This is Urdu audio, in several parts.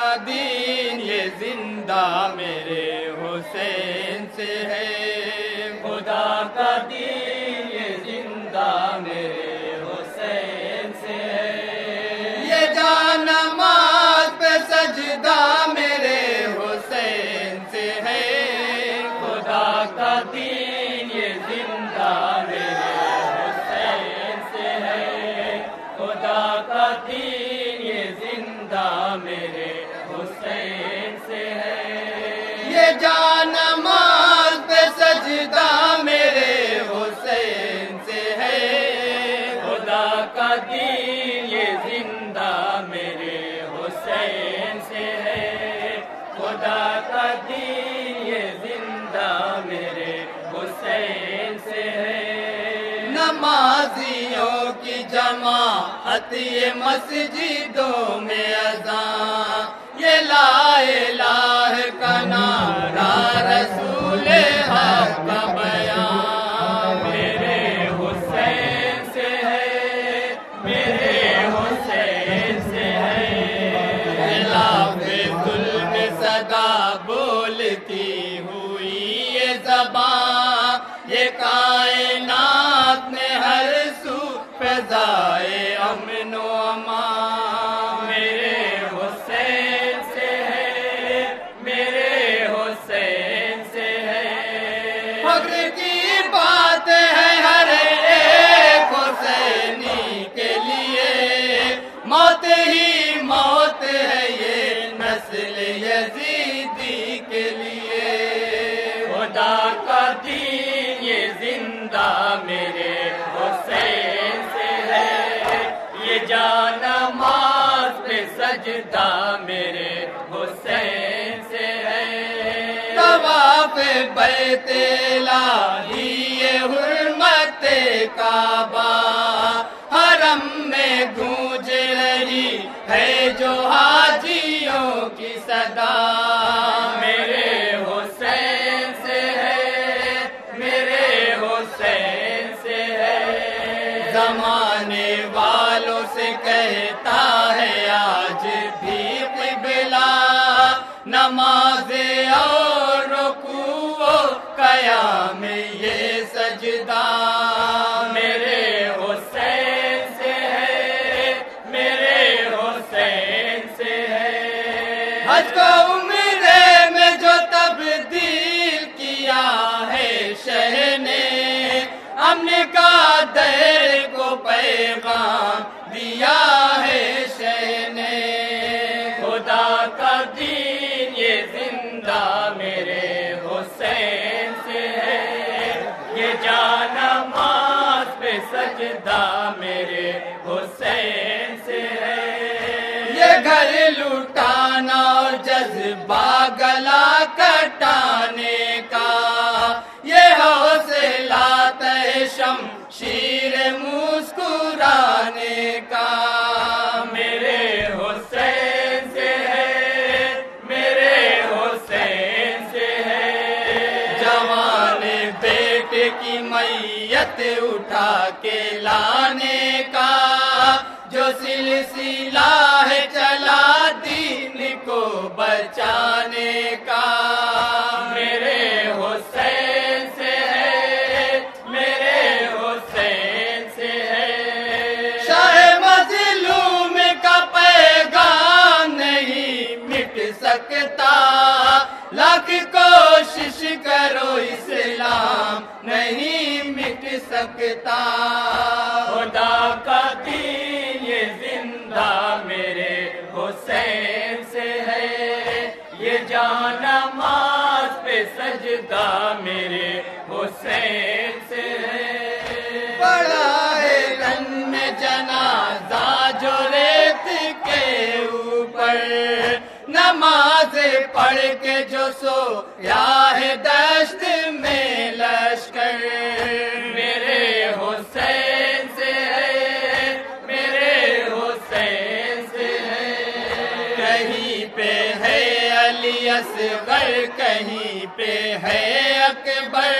کا دین یہ زندہ میرے حسین سے ہے، خدا کا دین یہ زندہ میرے حسین سے ہے، یہ جان نماز پہ سجدہ میرے حسین سے ہے، خدا کا دین یہ زندہ میرے حسین سے ہے، خدا کا دین یہ زندہ میرے حسین سے ہے، یہ جان نماز پہ سجدہ میرے حسین سے ہے، خدا کا دین یہ زندہ میرے حسین سے ہے، خدا کا دین یہ زندہ میرے حسین سے ہے، نمازیوں کی جماعت یہ مسجدوں میں اذان، یہ لا الہ کا نعرہ رسول حق کا بیان، میرے حسین سے ہے، میرے حسین سے ہے، خلاف ظلم صدا بولتی ہوئی یہ زبان، یہ کائنات میں ہر سو فضائے امن و امان، میرے حسین سے ہے، میرے حسین سے ہے، فخر کی بات ہے ہر ایک حسینی کے لیے، موت ہی موت ہے یہ نسل یزیدی کے لیے، خدا کا دین یہ زندہ میرے حسین سے ہے، یہ جان نماز پہ سجدہ میرے حسین سے ہے، طواف بیت الہی یہ حرمت کعبہ، حرم میں گونج رہی ہے جو حاجیوں کی صدا، میرے حسین سے ہے، میرے حسین سے ہے، زمانے والوں سے کہتا ہے آج بھی قبلہ، نماز اور رکوع و قیام یہ سجدہ، میرے حسین سے ہے، میرے حسین سے ہے، حج کو عمرے میں جو تبدیل کیا ہے شہ نے، امن کا دیر کو پیغام دیا ہے شہ نے، خدا کا دین یہ زندہ میرے حسین سے ہے، یہ جان نماز پہ سجدہ میرے حسین سے ہے، یہ گھر لٹانا اور جذبہ گلا کٹانے کا، یہ حوصلہ تے شمشیر مسکرانے کا، میرے حسین سے ہے، میرے حسین سے ہے، جوان بیٹے کی میت اٹھا کے لانے کا، جو سلسلہ ہے چلا دین کو بچانے کا، میرے حسین سے ہے، میرے حسین سے ہے، شاہ مظلوم کا پیغام نہیں مٹ سکتا، لاکھ کوشش کرو اسلام نہیں مٹ سکتا، خدا کا دین یہ زندہ میرے حسین سے ہے، یہ جان نماز پہ سجدہ میرے حسین سے ہے، پڑا ہے رن میں جنازہ جو ریت کے اوپر، نماز پڑھ کے جو سویا ہے دشت میں لشکر، میرے حسین سے ہے، میرے حسین سے ہے، کہیں پہ ہے علی اصغر کہیں پہ ہے اکبر،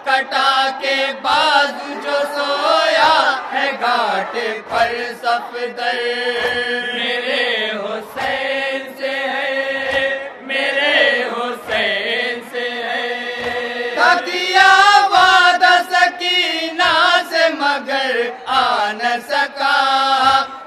کٹا کے بازو جو سویا ہے گھاٹ پر صفدر، میرے حسین سے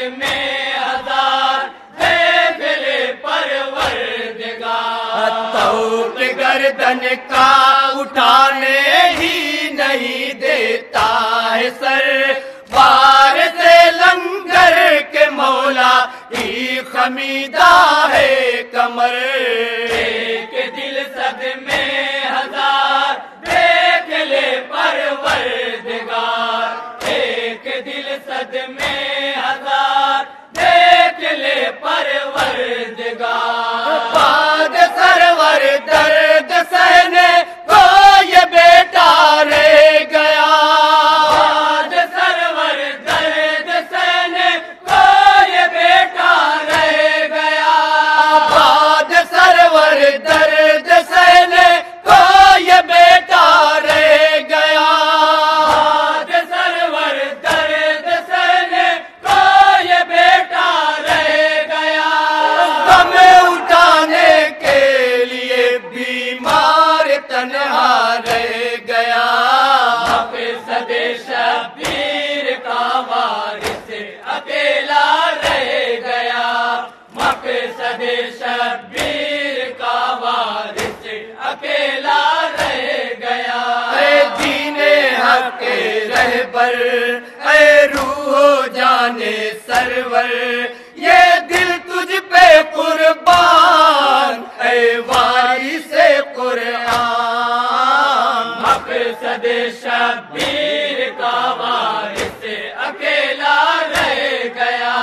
صدمے ہزار دیکھ لے پروردگار، طوق گردن کا اٹھانے ہی نہیں دیتا ہے سر، بار سے لنگر کے مولا ہی خمیدہ ہے کمر، ایک دل صدمے ہزار دیکھ لے پروردگار، ایک دل صدمے ہزار دیکھ لے پروردگار، بعد سرور درد سہنے کو یہ بیٹا رہ گیا، بعد سرور درد سہنے کو یہ بیٹا رہ گیا، بعد سرور درد سہنے کو یہ بیٹا رہ گیا، بعد سرور درد سہنے کو یہ بیٹا رہ گیا، غم اٹھانے کے لیے بیمار تنہا رہ گیا، مقصد شبیر کا وارث اکیلا رہ گیا، مقصد شبیر کا وارث اکیلا رہ گیا، اے دین حق کے رہبر، اے روح و جان سرور، یہ دل تجھ پہ قربان، اے وارث قرآن، مقصد شبیر کا وارث اکیلا رہ گیا،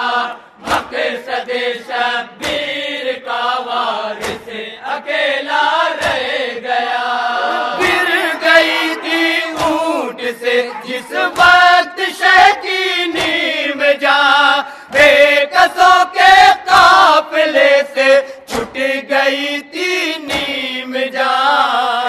مقصد شبیر کا وارث اکیلا رہ گیا، گر گئی تھی اونٹ سے جس وقت شہ کی نیم جا، بے کسوں کے قافلے سے چھٹ گئی تھی نیم جا،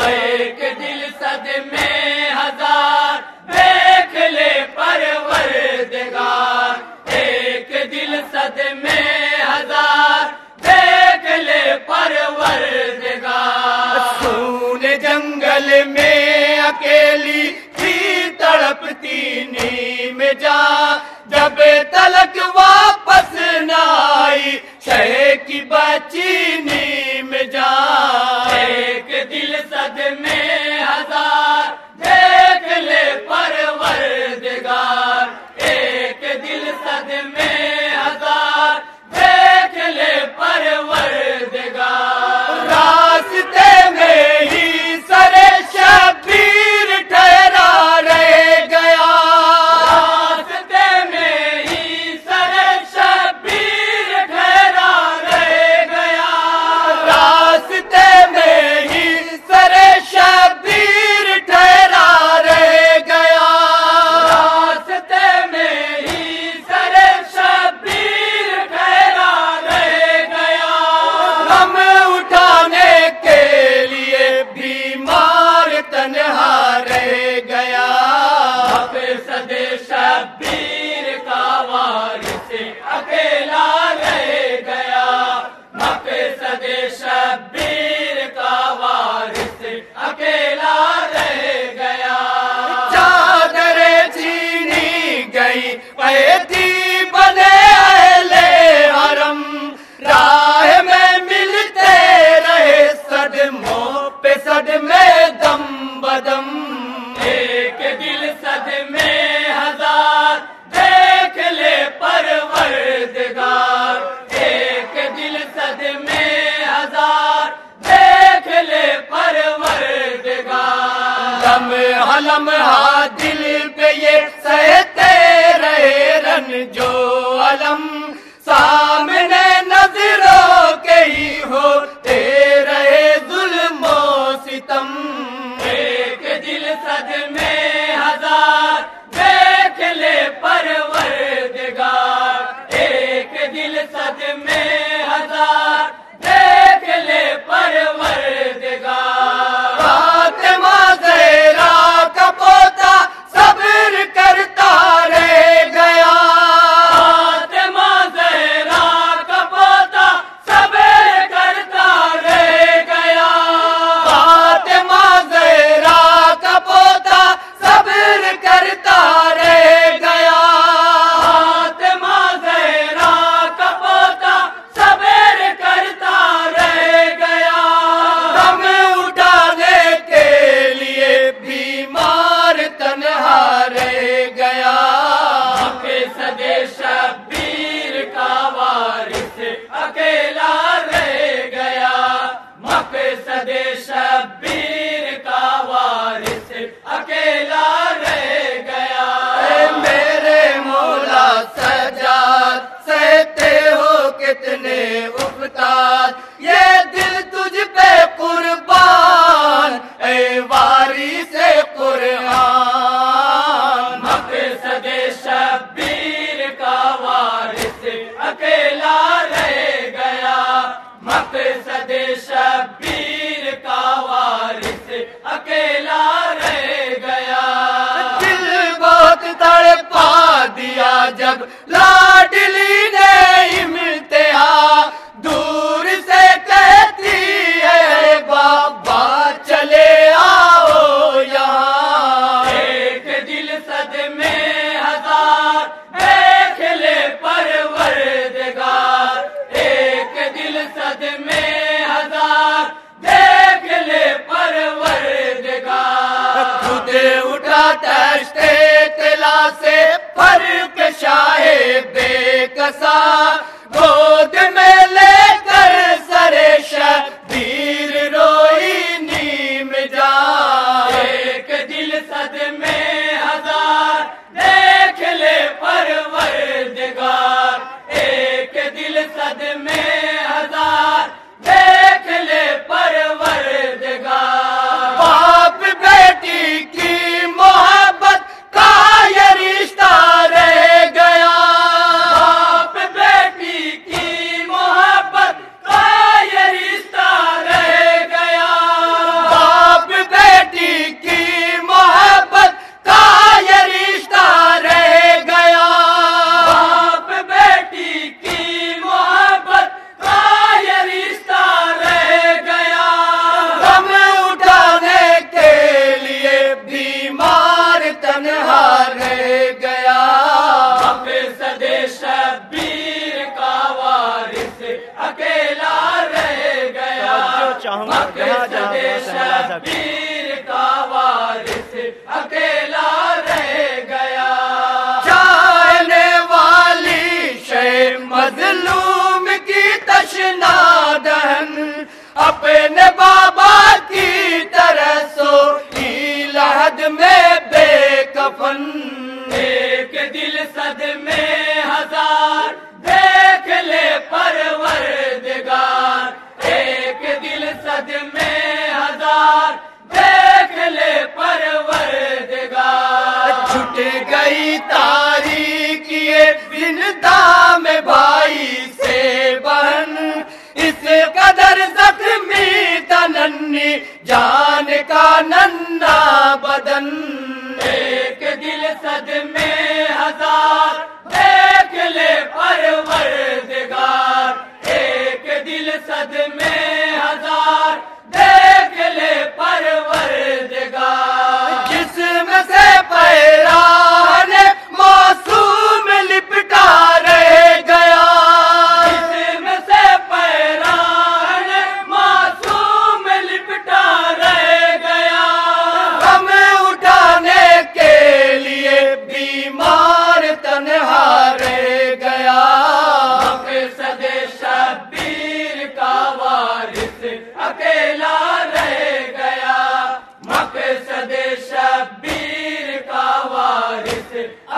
ایک دل صدمے ہزار دیکھ لے پروردگار، ایک دل صدمے ہزار دیکھ لے پروردگار، سون جنگل میں اکیلی تھی تڑپتی نیم جا، جب تلک واپس نہ آئی شہ کی بچی نیم جا، ایک دل صدمے ہزار دیکھ لے پروردگار، ایک دل صدمے ہزار دیکھ لے پروردگار، راستے میں ہی سر شبیر ٹھہرا رہ گیا، راستے میں ہی سر شبیر ٹھہرا رہ گیا، راستے میں ہی سر شبیر ٹھہرا رہ گیا، راستے میں ہی سر شبیر ٹھہرا رہ گیا، غم اٹھانے کے لیے بیمار تنہا رہ گیا، مقصد شبیر کا وارث اکیلا رہ گیا، مقصد شبیر کا وارث اکیلا رہ گیا، چادریں چھینی گئی قیدی بنے اہل حرم، راہ میں ملتے رہے صدموں پہ صدمے دم بدم، ایک دل صدمے ہزار دیکھ لے پروردگار، ایک دل صدمے ہزار دیکھ لے پروردگار، لمحہ لمحہ دل پہ یہ سہتے رہے رن مقصد شبیر کا وارث اکیلا رہ گیا، مقصد شبیر کا وارث اکیلا رہ گیا۔ اے میرے مولا سجاد سہتے ہو کتنے افتاد، یہ دل تجھ پہ قربان اے وارث قرآن۔ مقصد شبیر کا وارث اکیلا رہ گیا، مقصد شبیر کا وارث اکیلا رہ گیا۔ دل بہت تڑپا دیا جب لاڈلی نے امتحا، دور سے کہتی ہے بابا چلے آؤ یہاں۔ ایک دل صدمے ہزار دیکھ لے پروردگار، ایک دل صدمے ہزار دیکھ لے پروردگار۔ خود اٹھا تشتے طلا سے فرق شاہ بے کسا، گود میں لے کر سر شبیر روئی نیم جان۔ ایک دل صدمے ہزار دیکھ لے پروردگار، ایک دل صدمے ہزار دیکھ لے پروردگار۔ باپ بیٹی کی محبت کا یہ رشتہ رہ گیا، باپ بیٹی کی محبت کا یہ رشتہ رہ گیا، باپ بیٹی کی محبت کا یہ رشتہ رہ گیا۔ باپ بیٹی کی محبت کا یہ رشتہ رہ گیا۔ غم اٹھانے کے لیے بیمار تنہا رہ گیا، مقصد شبیر کا وارث اکیلا رہ گیا، مقصد شبیر کا وارث اکیلا رہ گیا۔ چاہنے والی شے مظلوم کی تشنا دہن، اپنے بابا کی طرح سوئی لحد میں بے کفن۔ ایک دل صدمے ہزار دیکھ لے پروردگار، ایک دل صدمے ہزار دیکھ لے پروردگار۔ چھٹ گئی تاریخ یہ زندہ میں بھائی سے بہن، اس قدر زخمی تھا ننھی جان کا ننھا بدن۔ ایک دل صدمے ہزار دیکھ لے پروردگار، ایک دل صدمے ہزار دیکھ لے پروردگار۔ جسم سے پیران معصوم لپٹا رہ گیا، جسم سے پیران معصوم لپٹا رہ گیا۔ غم اٹھانے کے لیے بیمار تنہا رہ گیا، مقصد شبیر کا وارث اکیلا رہ گیا، مقصد شبیر کا وارث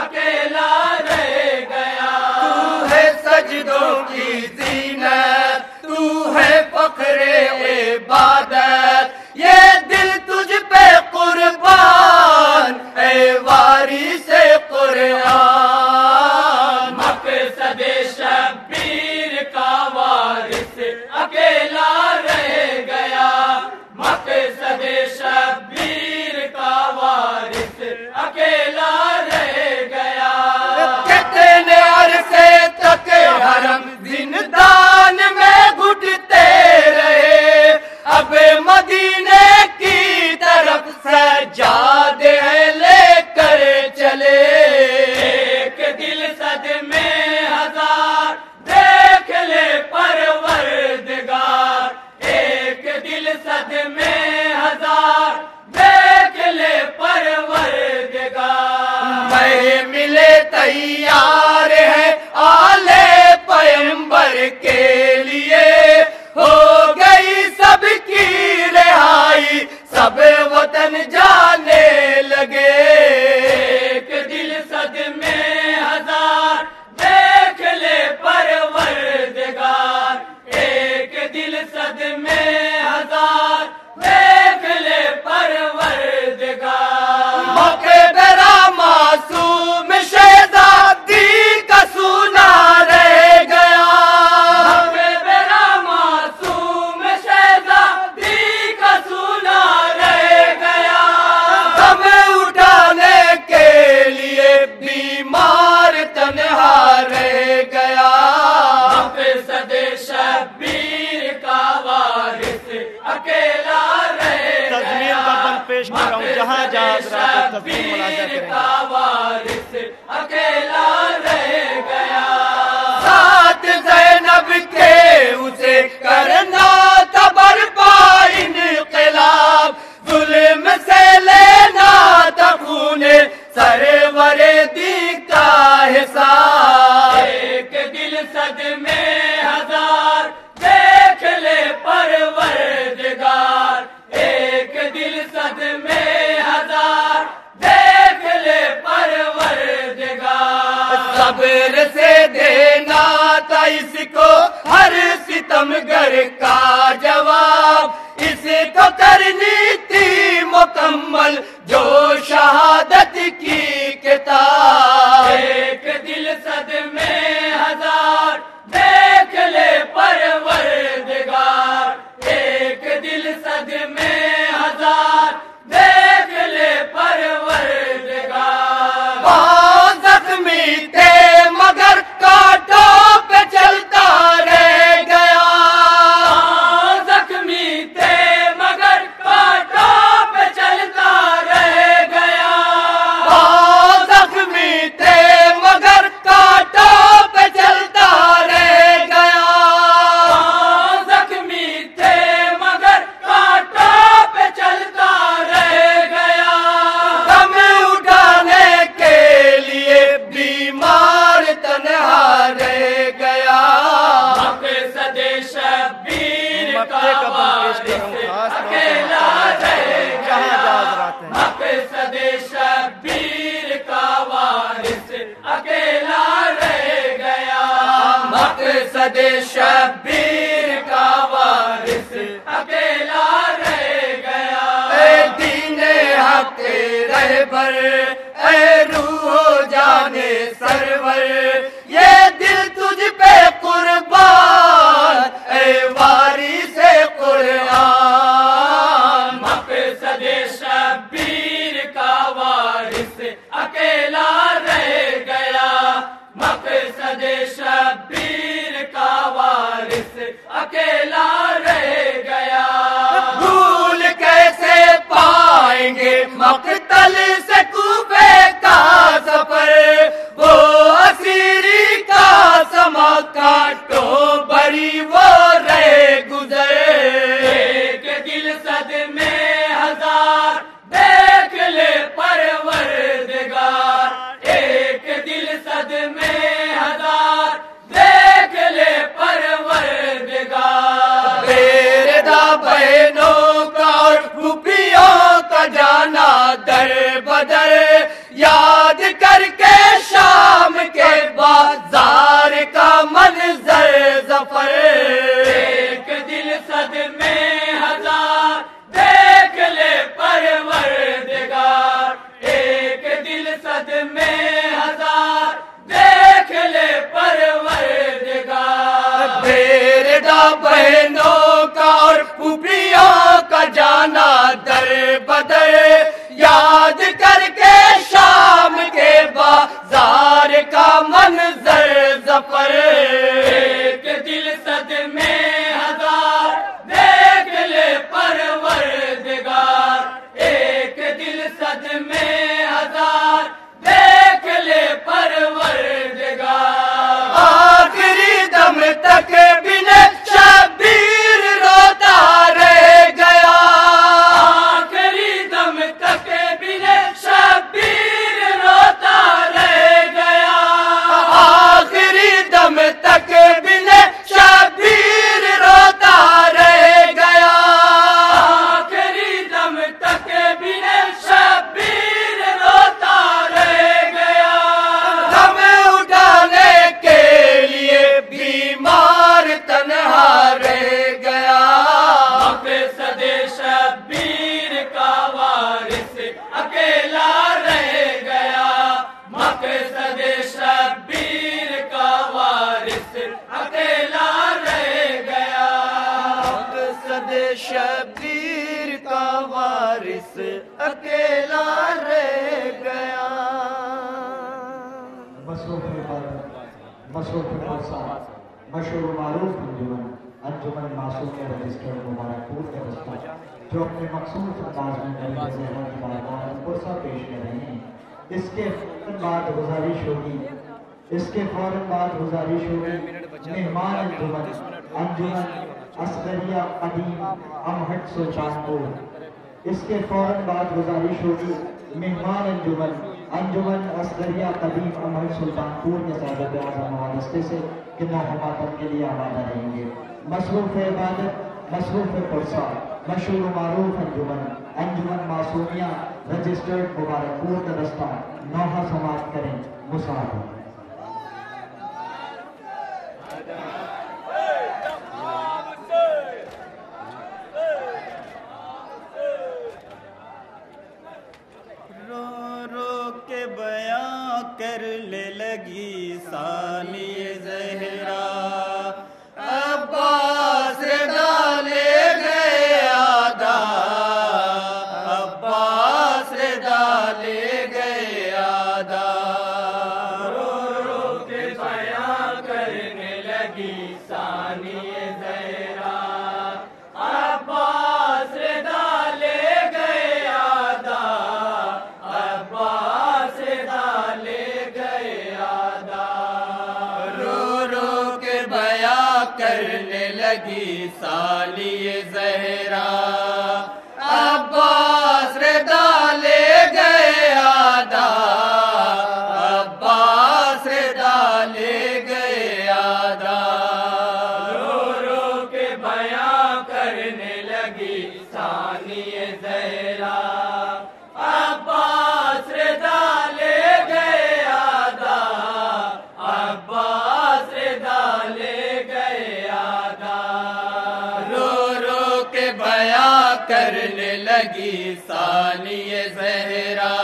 اکیلا رہ گیا۔ تو ہے سجدوں کی زینت، تو ہے فخر عبادت، یہ دل تجھ پہ قربان اے وارث قرآن۔ مقصد شبیر کا وارث اکیلا رہ گیا، مقصد شبیر کا وارث اکیلا رہ گیا۔ کتنے عرصے تک حرم زندان میں گھٹتے رہے، اب مدینے کی طرف سجادے لے کر چلے۔ ایک دل صدمے ہزار دیکھ لے پروردگار، ایک دل صدمے ہزار دیکھ لے پروردگار۔ میں ملے تیار بیمار تنہا رہ گیا، مقصد شبیر کا وارث اکیلا رہ گیا، تضمین کا بند پیش کر رہا ہوں، جہاں جہاں حضرات تضمین ملاحظہ شبیر کریں۔ کا وارث اکیلا رہ گیا، ساتھ زینب کے اسے کرنا تھا برپا انقلاب، ظلم سے لینا تھا خون سرور دی کا حساب، ایک دل صدمے ہزار دیکھ لے پروردگار، ایک دل صدمے ہزار دیکھ لے پروردگار، صبر سے دینا تھا اس کو ہر ستمگر کا جواب، اس کو کرنی تھی مکمل جو شہادت کی کتاب، ایک دل صدمے ہزار دیکھ لے پروردگار، ایک دل صدمے ہزار دیکھ لے پروردگار، وہاں زخمی تھے مگر کانٹوں پہ چلتا رہ گیا، زخمی تھے مگر کانٹوں پہ چلتا رہ گیا، وہاں زخمی تھے مگر کانٹوں پہ چلتا رہ گیا، زخمی تھے مگر کانٹوں پہ چلتا رہ گیا، غم اٹھانے کے لیے بیمار تنہا رہ گیا، مقصد شبیر مقطع کا کا بند پیش کر رہا ہوں، خاص طور سے اکیلا رہ جہاں گیا، جہاں حضرات ہیں۔ مقصد شبیر کا وارث اکیلا رہ گیا، مقصد شبیر کا وارث اکیلا رہ گیا، اے دین حق رہبر، اے روح جانے سرور، یہ دل تجھ پہ قربان، اے وارث قرآن، مقصد شبیر کا وارث اکیلا رہ گیا، مقصد شبیر کا وارث اکیلا رہ گیا، بھول کیسے پائیں گے مقتل سے کوفے کا سفر، وہ اسیری کا سما کانٹوں بری وہ رہ گزر، ایک دل صدمے ہزار دیکھ لے پروردگار، ایک دل صدمے ہزار دیکھ لے پروردگار، میرے دا بہنوں کا اور پھوپھیوں کا جانا در بدر، یاد کر کے شام کے بازار کا منظر ظفر، ایک دل صدمے ہزار دیکھ لے پروردگار، ایک دل صدمے ہزار دیکھ لے پروردگار، میرے دا بہنوں کا اور پھوپھیوں کا جانا در بدر، یاد کر کے شام کے بازار کا منظر ظفر، ایک دل صدمے ہزار دیکھ لے پروردگار، ایک دل صدمے ہزار دیکھ لے پروردگار، آخری دم تک بن شبیر روتا رہ گیا، آخری دم تک بن شبیر روتا رہ گیا، مصروف عبادت، مصروف فرسا، مشہور و معروف انجمن معصومیہ رجسٹرڈ مبارک پور کا دستہ جو اپنے مخصوص انداز میں نبی زہرا کی بارگاہ میں پرسہ پیش کر رہے ہیں۔ اس کے فوراً بعد گزارش ہوگی مہمان انجمن اصغریہ قدیم امہٹ سلطانپور۔ اس کے فوراً بعد گزارش ہوگی مہمان انجمن اصغریہ قدیم امہٹ سلطانپور کے صاحب اعظم وابستے سے کہ نوحہ ماتم کے لیے آمادہ رہیں گے۔ مصروف عبادت، مصروف پرسا، مشہور و معروف انجمن معصومیہ رجسٹرڈ مبارک پور کا دستہ نوحہ سماعت کریں مساعد۔ کرنے لگی ثانی زہرا، عباس ڈالے گئے آدھا، عباس ڈالے گئے آدھا، رو رو کے بیاں کرنے لگی ثانی زہرا، عباس ڈالے گئے آدھا، عباس ڈالے گئے آدھا، رو رو کے بیاں کرنے لگی ثانی زہرا، عباس ڈالے گئے آدھا، عباس ڈالے گئے آدھا، رو رو کے بیاں کرنے لگی ثانی زہرا، عباس ڈالے گئے آدھا، عباس ڈالے گئے آدھا، رو رو کے بیاں کرنے لگی ثانی زہرا،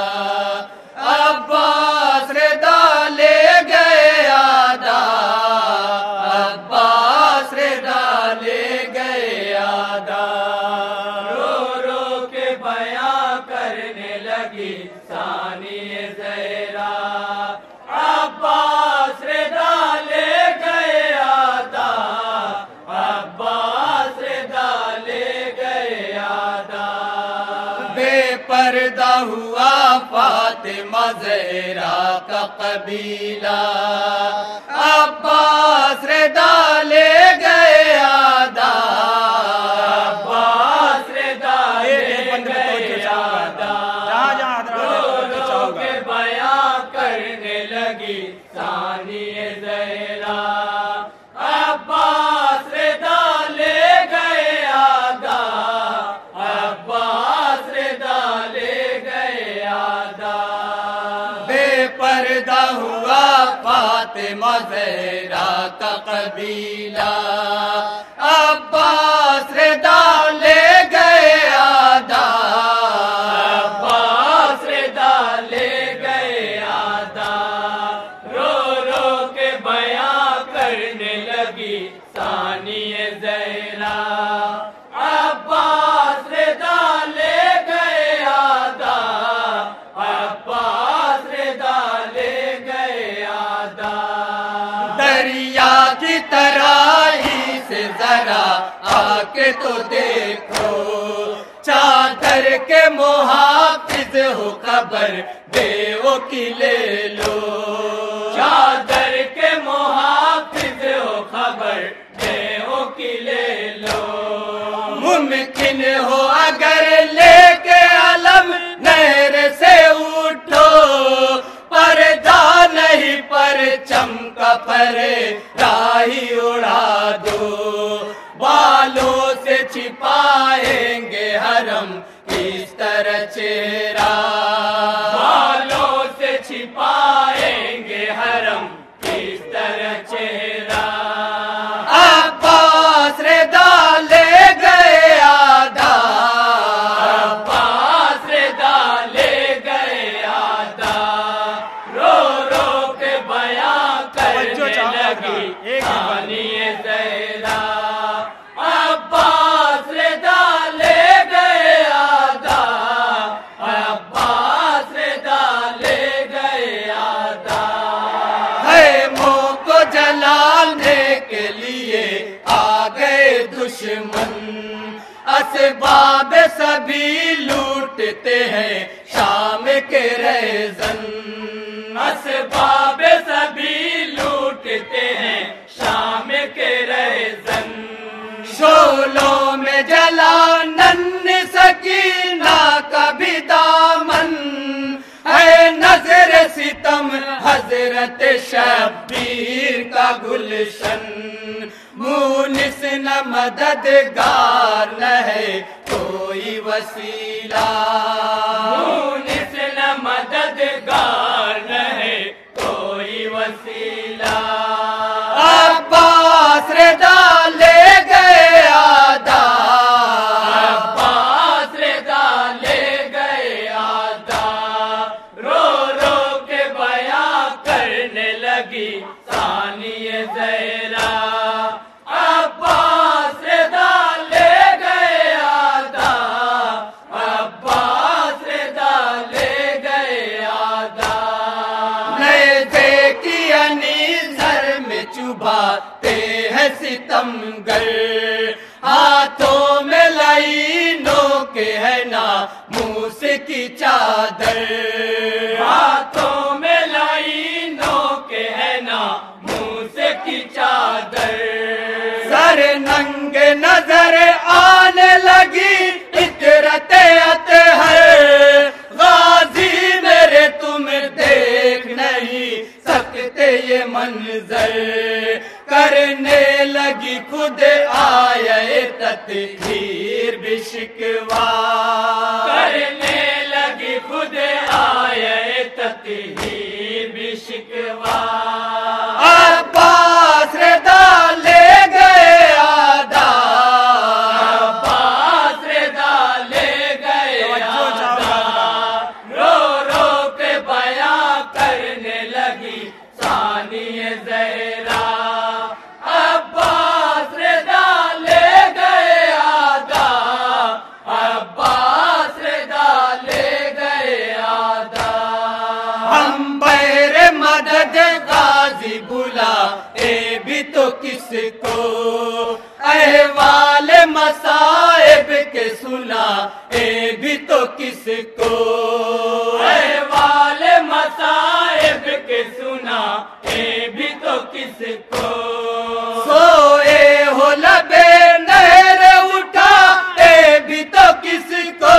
عباس ڈالے گئے آدھا، عباس ڈالے گئے آدھا، رو رو کے بیاں کرنے لگی ثانی زہرا، عباس ڈالے گئے آدھا، عباس ڈالے گئے آدھا، بے پردہ ہوا فاطمہ زہرا کا قبیلہ، عباس ڈالے گئے آدھا، عباس ڈالے گئے آدھا، رو رو کے بیاں کرنے لگی ثانی زہرا، عباس ڈالے گئے آدھا، عباس ڈالے گئے آدھا، بے پردہ ہوا فاطمہ زہرا کا قبیلہ، عباس ڈالے گئے آدھا، عباس ڈالے گئے آدھا، رو رو کے بیاں کرنے لگی ثانی زہرا، عباس ڈالے گئے آدھا، عباس ڈالے گئے آدھا، دریا کی طرح ہی سے ذرا آ کے تو دیکھو، چادر کے محافظ ہو خبر دیو کی لے لو، چادر کے محافظ ہو خبر دیو کی لے لو، ممکن ہو اگر لے کے علم نہر سے اٹھو، پردہ نہیں پرچم کا پرے راہی اڑا دو، بالوں سے چھپائیں گے حرم کس طرح چہرہ، بالوں سے چھپائیں گے حرم کس طرح چہرہ، عباس ڈالے گئے آدھا، عباس ڈالے گئے آدھا، رو رو کے بیاں کرنے لگی ثانی زہرا، عباس ڈالے گئے آدھا، عباس ڈالے گئے آدھا، جلانے کے لیے آ گئے دشمن، اسباب سبھی لوٹتے ہیں شام کے ریزن، اسباب سبھی لوٹتے ہیں شام کے ریزن، شولوں میں جلا نن سکینہ کا بھی دامن، ہے نظر ستم حضرت شبیر کا گلشن، مونس نہ مددگار نہ ہے کوئی وسیلہ، مونس نہ مددگار نہ ہے کوئی وسیلہ، عباس رضا لے گئے آدھا، عباس رضا لے گئے آدھا، رو رو کے بیاں کرنے لگی ثانیہ زہرا، عباس رضا لے گئے آدھا، عباس رضا لے گئے آدھا، نیزے کی انیزر میں چباتے ہیں ستمگر، ہاتھوں میں لعینوں کے ہے ناموس کی چادر، ہاتھوں میں لعینوں کے ہے ناموس کی چادر، سر ننگ نظر آنے لگی عطرت اطہر، غازی میرے تم دیکھ نہیں سکتے یہ منظر، کرنے لگی خود آئے تطہیر بھی شکوا، کرنے لگی خود آئے تطہیر بھی شکوا، عباس رضا لے گئے آدھا، عباس رضا لے گئے آدھا، رو رو کے بیاں کرنے لگی ثانیہ زہرا، عباس رضا لے گئے آدھا، عباس رضا لے گئے آدھا، ہم بیر مدد غازی بلا اے بھی تو کس کو، احوال مصائب کے سنا اے بھی تو کس کو، احوال مصائب کے سنا اے بھی تو کس کو، سوئے ہو لبے نہر اٹھا اے بھی تو کس کو،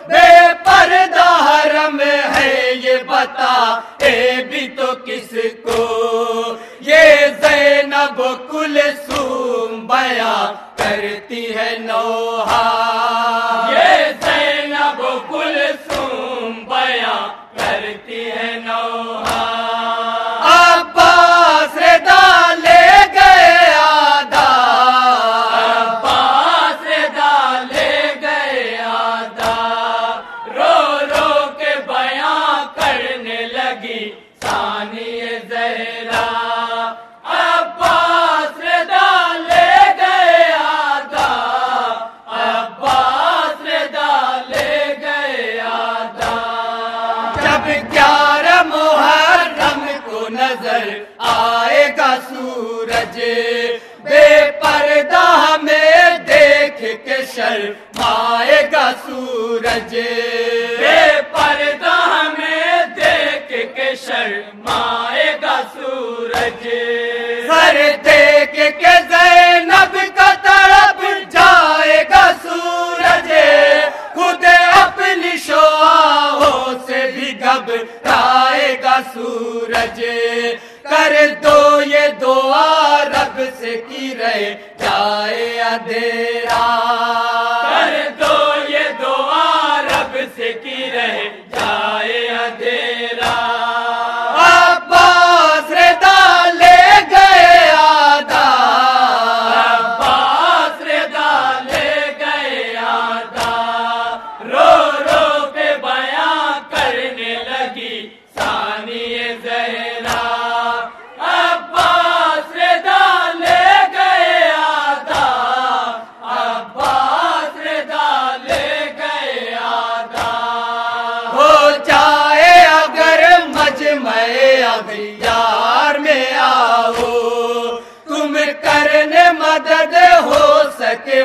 بے پردہ حرم ہے یہ بتا اے بھی تو کس کو، یہ زینب کلثوم بیاں کرتی ہے نوحہ، یہ زینب کلثوم بیاں کرتی ہے نوحہ، عباس رضا لے گئے آدھا، عباس رضا لے گئے آدھا، رو رو کے بیاں کرنے لگی ثانیہ زہرا، عباس رضا لے گئے آدھا، عباس رضا لے گئے آدھا، جب 11 محرم کو نظر آئے گا سورج، بے پردہ ہمیں دیکھ کے شرمائے گا سورج، بے پردہ ہمیں دیکھ کے شرمائے گا سورج، سر دیکھ کے زینب کا تڑپ جائے گا سورج، خود اپنی شعاعوں سے بھی گھبرائے گا سورج، کر دو یہ دعا رب سے کی رہ جائے اندھیرا، کر دو یہ دعا رب سے کی رہ جائے اندھیرا، عباس رضا لے گئے آدھا، عباس رضا لے گئے آدھا، رو رو کے بیاں کرنے لگی ثانیہ زہرا، عباس رضا لے گئے آدھا، عباس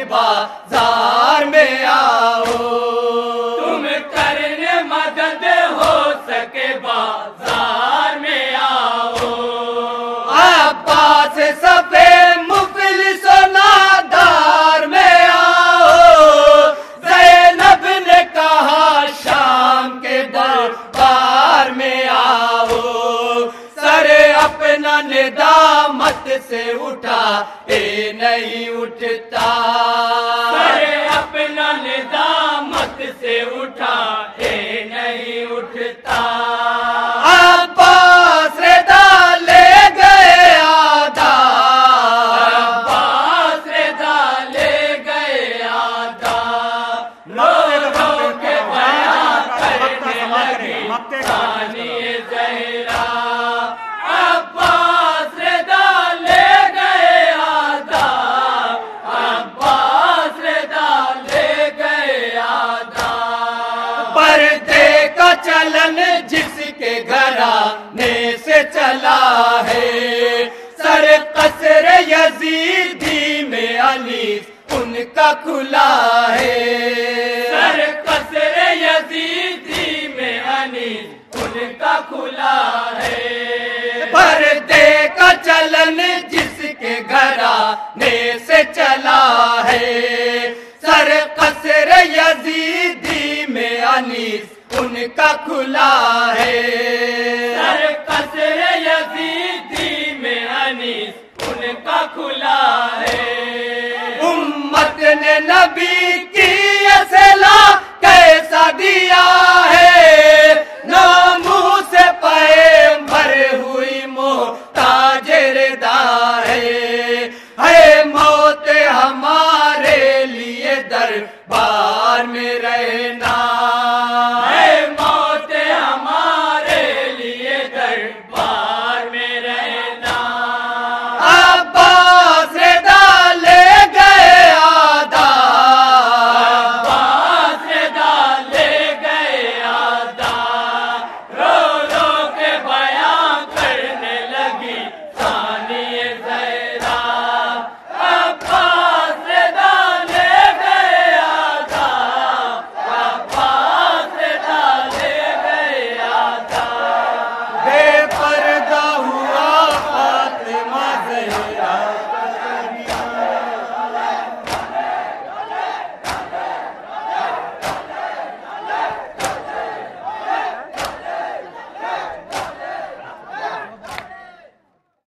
بازار میں آؤ، تم کرنے مدد ہو سکے بازار میں آؤ، عباس صفے مفلس و نادار میں آؤ، زینب نے کہا شام کے دربار میں آؤ، سر اپنا ندامت سے اٹھا اے نہیں اٹھتا، سر اپنا ندامت سے اٹھا اے نہیں اٹھتا، عباس رضا لے گئے آدھا، عباس رضا لے گئے آدھا، رو رو کے بیان کرنے لگی ثانی زہرا، عباس رضا لے گئے آدھا، عباس رضا لے گئے آدھا، پردے کا چلن جس کے گھرانے سے چلا ہے، سر قصر یزیدی میں انیس ان کا کھلا ہے، سر قصر یزیدی میں انیس ان کا کھلا ہے، پردے کا چلن جس کے گھرانے سے چلا ہے، سر قصر یزیدی میں انیس ان کا کھلا ہے، سر قصر یزیدی میں انیس ان کا کھلا ہے، امت نے نبی